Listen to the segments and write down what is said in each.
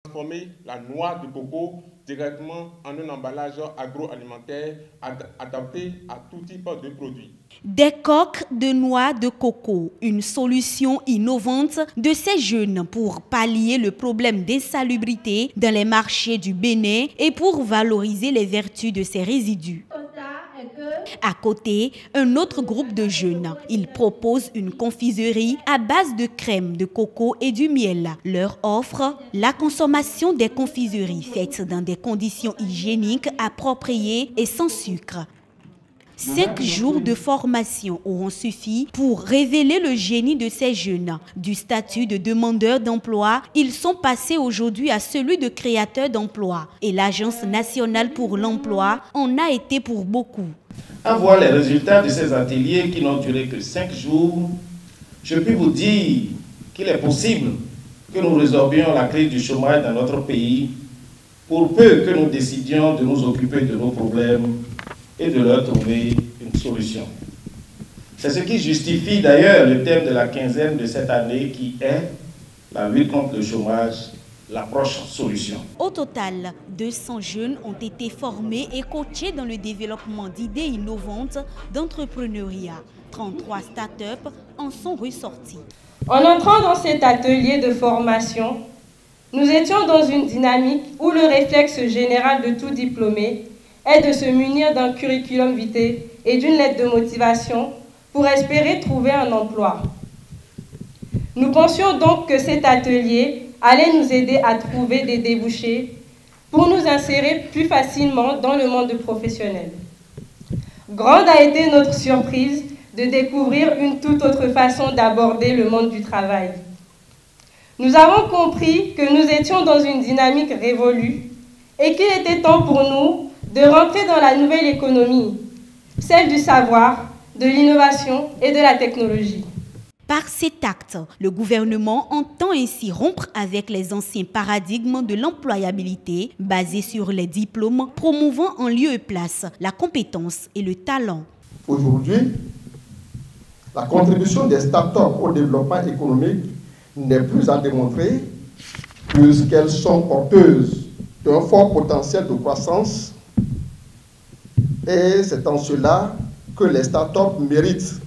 Transformer la noix de coco directement en un emballage agroalimentaire adapté à tout type de produits. Des coques de noix de coco, une solution innovante de ces jeunes pour pallier le problème d'insalubrité dans les marchés du Bénin et pour valoriser les vertus de ces résidus. À côté, un autre groupe de jeunes. Ils proposent une confiserie à base de crème de coco et du miel. Leur offre la consommation des confiseries faites dans des conditions hygiéniques appropriées et sans sucre. 5 jours de formation auront suffi pour révéler le génie de ces jeunes. Du statut de demandeurs d'emploi, ils sont passés aujourd'hui à celui de créateurs d'emploi. Et l'Agence nationale pour l'emploi en a été pour beaucoup. À voir les résultats de ces ateliers qui n'ont duré que 5 jours, je puis vous dire qu'il est possible que nous résorbions la crise du chômage dans notre pays pour peu que nous décidions de nous occuper de nos problèmes et de leur trouver une solution. C'est ce qui justifie d'ailleurs le thème de la quinzaine de cette année qui est la lutte contre le chômage, l'approche solution. Au total, 200 jeunes ont été formés et coachés dans le développement d'idées innovantes d'entrepreneuriat. 33 start-up en sont ressortis. En entrant dans cet atelier de formation, nous étions dans une dynamique où le réflexe général de tout diplômé est de se munir d'un curriculum vitae et d'une lettre de motivation pour espérer trouver un emploi. Nous pensions donc que cet atelier allait nous aider à trouver des débouchés pour nous insérer plus facilement dans le monde professionnel. Grande a été notre surprise de découvrir une toute autre façon d'aborder le monde du travail. Nous avons compris que nous étions dans une dynamique révolue et qu'il était temps pour nous de rentrer dans la nouvelle économie, celle du savoir, de l'innovation et de la technologie. Par cet acte, le gouvernement entend ainsi rompre avec les anciens paradigmes de l'employabilité basés sur les diplômes, promouvant en lieu et place la compétence et le talent. Aujourd'hui, la contribution des start-up au développement économique n'est plus à démontrer puisqu'elles sont porteuses d'un fort potentiel de croissance. Et c'est en cela que les start-up méritent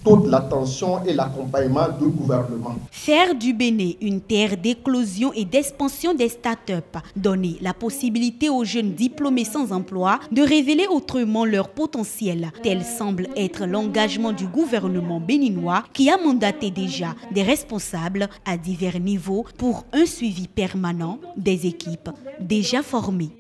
toute l'attention et l'accompagnement du gouvernement. Faire du Bénin une terre d'éclosion et d'expansion des start-up, donner la possibilité aux jeunes diplômés sans emploi de révéler autrement leur potentiel. Tel semble être l'engagement du gouvernement béninois qui a mandaté déjà des responsables à divers niveaux pour un suivi permanent des équipes déjà formées.